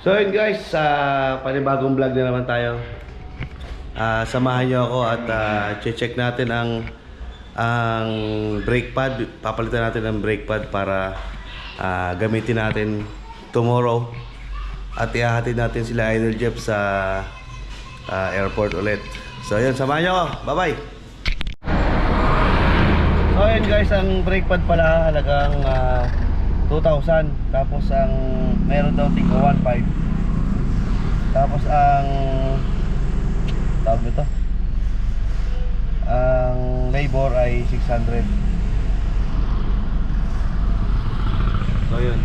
So yun guys, panibagong vlog na naman tayo. Samahan nyo ako at check natin ang brake pad. Papalitan natin ang brake pad para gamitin natin tomorrow. At ihahatid natin sila Idol Jeff sa airport ulit. So yun, samahan nyo ako. Bye bye. So yun guys, ang brake pad pala halagang 2,000. Tapos ang meron daw tig 1,500. Tapos ang tawag nito, ang labor ay 600. So yun,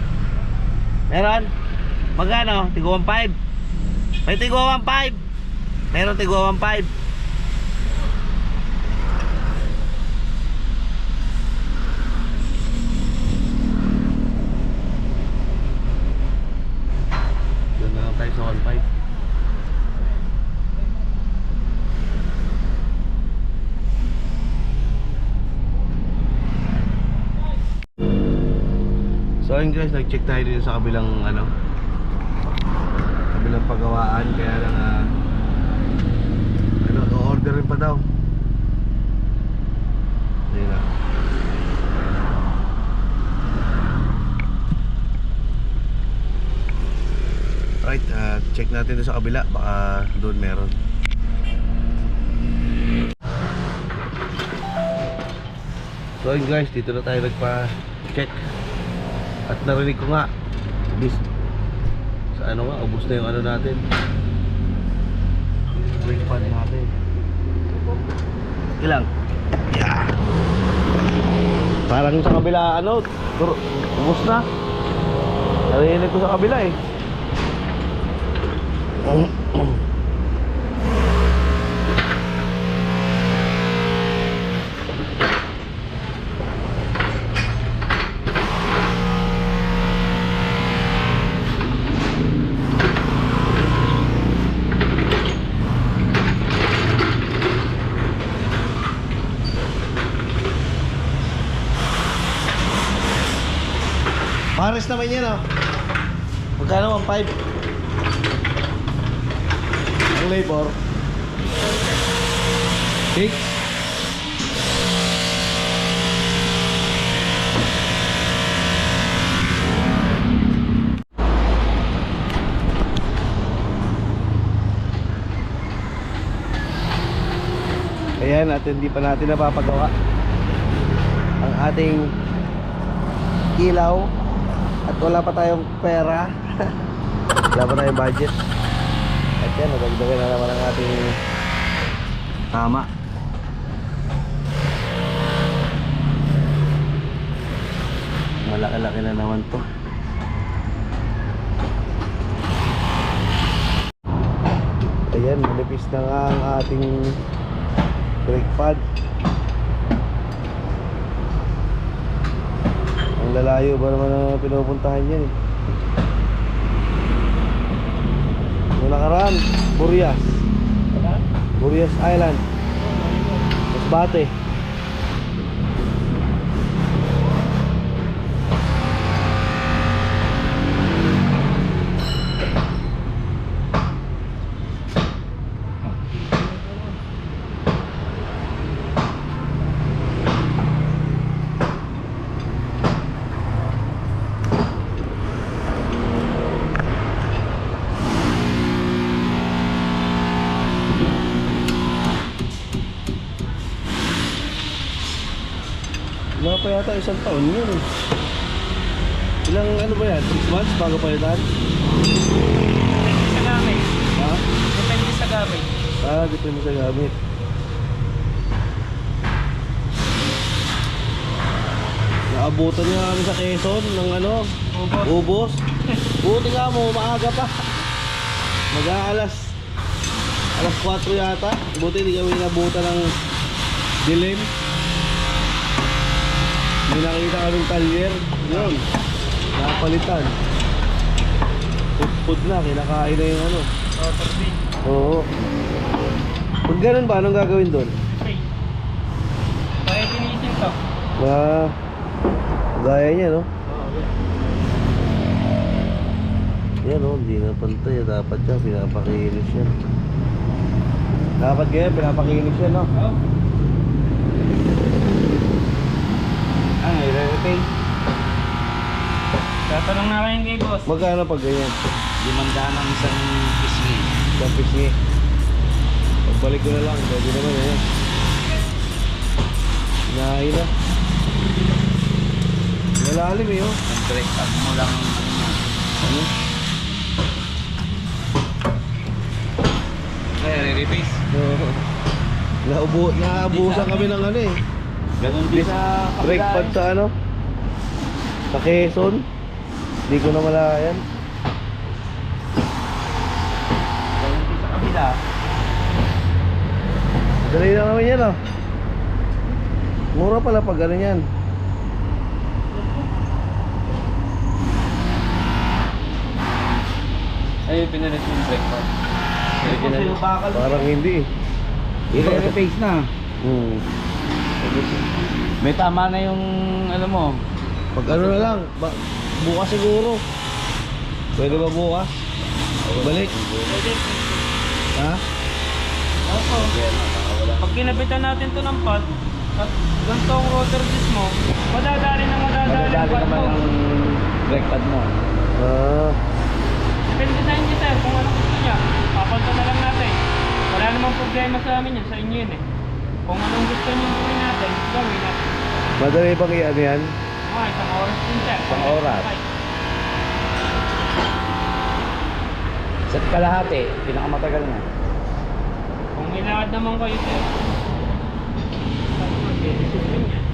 meron magkano? Tig 1,500. May tig 1,500. Meron tig 1,500. Doon na lang tayo sa 1,500. So ayun guys, nag-check tayo dito sa kabilang kabilang pagawaan, kaya lang o-order rin pa daw. Ayun na. Right, check natin dito sa kabila, baka doon meron. So ayun guys, dito na tayo nagpa-check. At narinig ko nga sa ubos na yung natin, brake pad natin. Ilang? Yeah. Parang sa kabila ubos na. Narinig ko sa kabila eh. Pares naman yan Magkano? 1,500. Ang labor 6. Ayan, at hindi pa natin napapagawa ang ating ilaw. At wala pa tayong pera. Wala pa tayong budget. At yan, nadagdagan na naman ang ating tama. Malaki-laki na naman to. Ayan, manipis na nga ang ating brake pad. Lalayo ba naman ang pinupuntahan yan Yung nakaraan, Burias Island, Masbate. Wala pa yata isang taon yun Ilang ba yan? 6 months bago palitan? Depende sa gamit. Ha? Depende sa gamit. Depende sa gamit. Naabutan niya kami sa Quezon ng ano, ubos. Buti nga mo, maaga pa. Mag-aalas 4 yata. Buti hindi kami nabutan ng dilim. May nakita kaming talyer. Yun, napalitan. Food na, kinakain na yung ano. Oo. Pag ganun ba, anong gagawin doon? Okay. Kaya tinisin to. Gaya niya, no? Yan, no? Hindi na pantay. Dapat siya, pinapakinis yan. Dapat ganyan, pinapakinis yan, no? Oh. Ano, i-repaint? Tatanong na kayo kay boss. Magkano pag ganyan? 500 ang isang pisngi. Isang pisngi. Pagbalik ko na lang, pwede naman yan. Nahay na. Nalalim eh, oh. Ang break up mo lang Ano? ay, repace. Oo. Naabusan kami ng ano eh. Ganun din sa Brake pad sa ano? Sa Quezon. Hindi ko na malayan. Ganun din sa kabila. Dali lang naman yan, oh. Mura pala pag ano yan. Ay, pinalit yung brake pad. Parang hindi eh. I-repace na. Hmm. May tama na yung ano mo. Pag ano na lang, bukas siguro. Pwede ba bukas? Balik? Ha? Opo. Pag kinapitan natin to ng pad, at ganito ang rotor disc mo, madadali ang Madadali pad naman mo. ang brake pad mo. Ah. Depende sa inyo sir, kung anong gusto niya. Papalta na lang natin. Wala namang problema sa amin yan, sa inyo yun eh. Kung anong gusto niyo gawin natin, gawin natin. Madali bang i-ano yan? Okay, isang oras din sir. Isang oras. Sa kalahati, pinakamatagal na. Kung may lakad naman kayo sir, mag-discipline yan.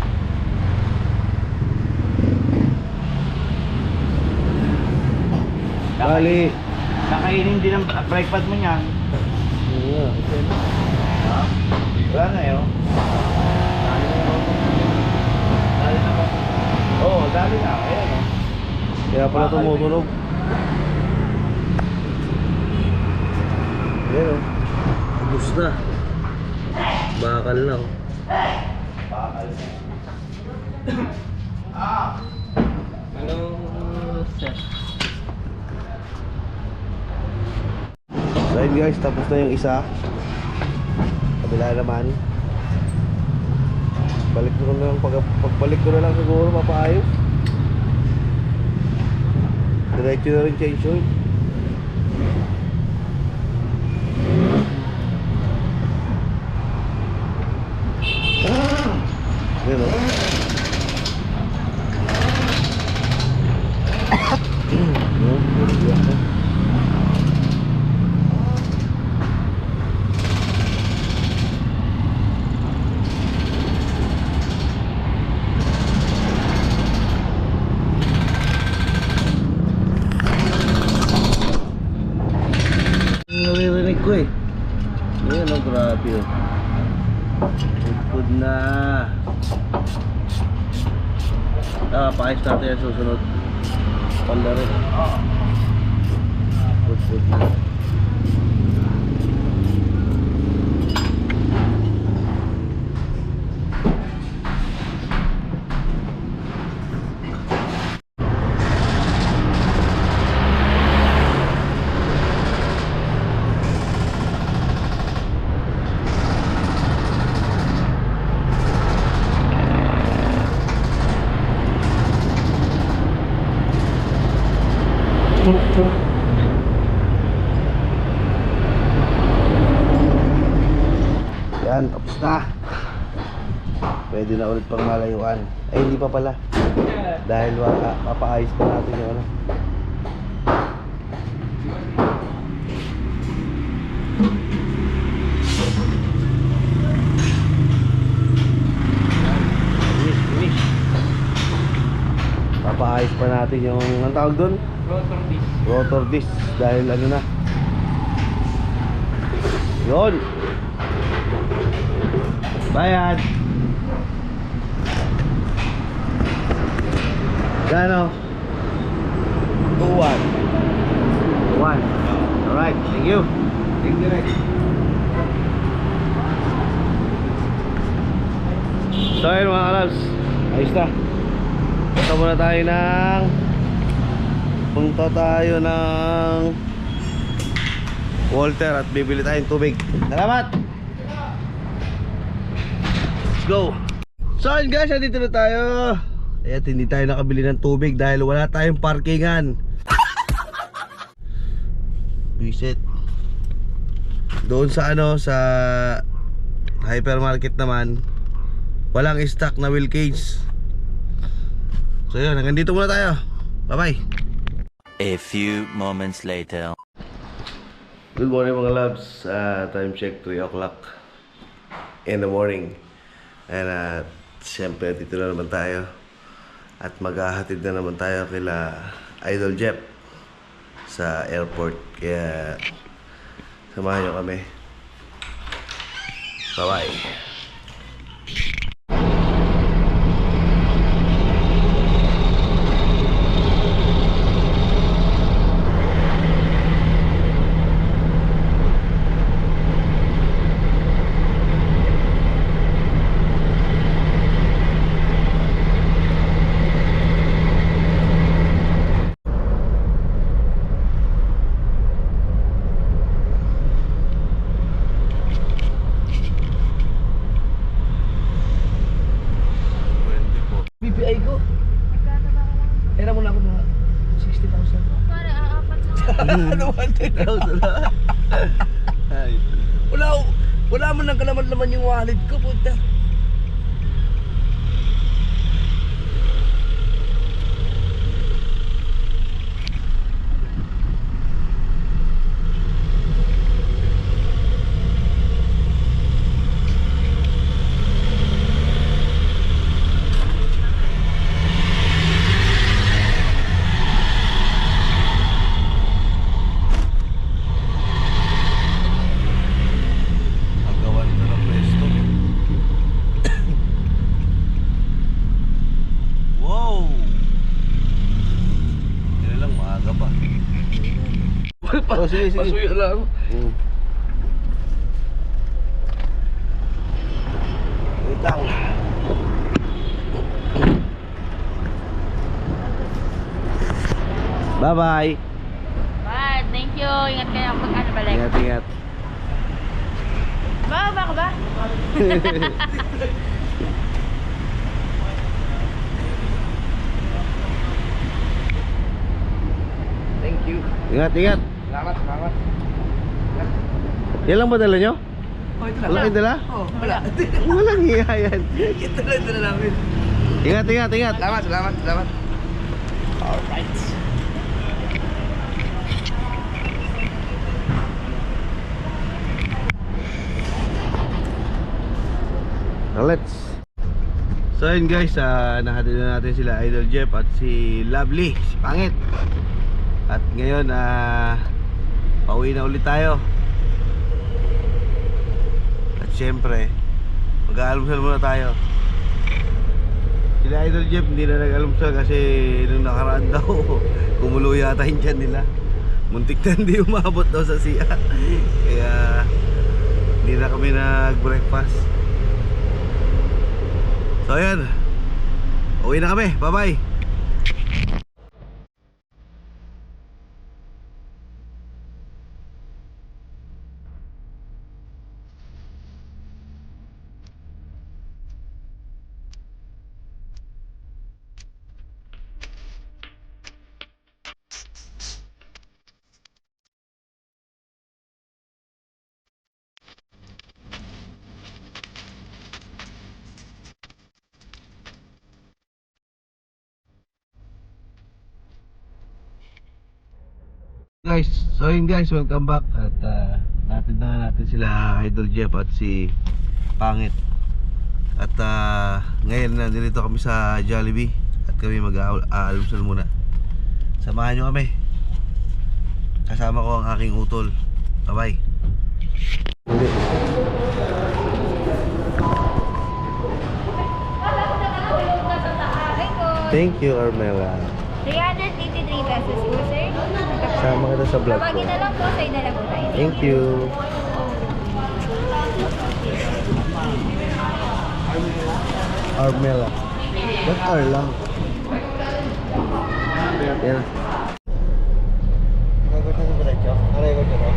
Bali. Kakainin din ang brake pad mo niyan. Yeah. Ha? Wala na yun. Dali na ba? Oo, dali na. Ayan o. Kaya pala tumutunog. Ayan o. Ubus na. Bakal na, oh. Hello sir. So yun guys, tapos na yung isa. Kabila naman. Balik ko na lang, pagbalik ko na lang siguro mapaayos. Diretso na rin change oil. Yun o. Naririnig ko eh. Ayan o, grabe o. Food na. Pakis natin yung susunod. Panda rin. Food na. Yan, tapos na. Pwede na ulit pang malayuan. Ay, hindi pa pala. Dahil papaayos pa natin yung ano. Finish. papaayos pa natin yung, ang tawag doon? Rotor disc. Rotor disc. Dahil ano na. Yun. Bayad. Gano? 2-1. 1. Alright, thank you. Thank you, Rex. So ayun mga kalabs, ayos na. Punta tayo ng Walter at bibili tayong tubig. Salamat! Let's go! So ayun guys, dito na tayo. At hindi tayo nakabili ng tubig dahil wala tayong parkingan. Visit. Doon sa sa hypermarket naman, walang stock na wheel cage. So yun, hanggang dito muna tayo. Bye bye. A few moments later. Good morning mga loves. Time check 3 o'clock in the morning. And siyempre dito na naman tayo. At maghahatid na naman tayo kila Idol Jeff sa airport. Kaya samahan nyo kami. Bye bye. BPI ko. Era mo na ako mga 60,000. Pare, aapat na. Ano 100,000 na? Ay. Wala mo nang kalaman-laman yung wallet ko, puta. Magawan ko ng pwesto. Wow! Hindi lang, maaga pa. Oh, sige, sige. Pasuyo lang. Wait lang. Bye-bye. Bye, thank you. Ingat kayo pag ano balik. Ingat, ingat. Ba ka ba? Thank you. Ingat, ingat. Salamat. Yan lang ba dala nyo? Oh, ito Wala kayo dala? Oh, wala. Walang hiya yan. Ito na namin. Ingat, ingat, ingat. Salamat. Alright. Let's. So yun guys, nahatid na natin sila Idol Jeff at si Lovely, si Pangit. At ngayon, pauwi na ulit tayo. At syempre, mag-aalmusal muna tayo. Sila Idol Jeff hindi na nag-almusal kasi nung nakaraan daw kumulo yata yung tiyan nila. Muntik na hindi umabot daw sa siya. Kaya hindi na kami nag-breakfast. So ayan, uwi na kami, bye bye. Guys, so yun guys, welcome back. At natin sila Idol Jeff at si Pangit. At ngayon nandito kami sa Jollibee. At kami mag-aalmusal muna. Samahan nyo kami. Kasama ko ang aking utol. Bye-bye. Thank you, Armela. 383 pesos po, sir. Sama kita sa vlog ko. Tawagin na lang po, sa'yo na lang po tayo. Thank you. Armela. Ba't R lang? Yan. Nagod na sa diretso? Narecord nyo to?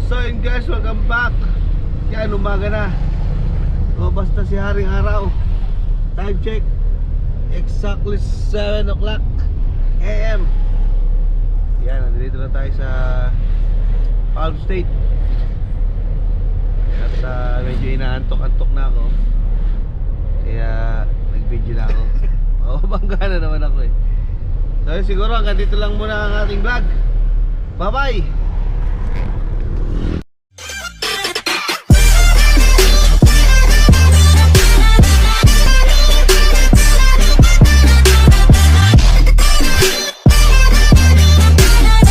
So yun guys, welcome back. Yan, umaga na. Lumabas na si Haring Araw. Time check, exactly 7 o'clock AM. Yan, nandito na tayo sa Palm State. At medyo inaantok-antok na ako. Kaya nag-video na ako. Bangga na naman ako eh. So siguro hanggang dito lang muna ang ating vlog. Bye bye.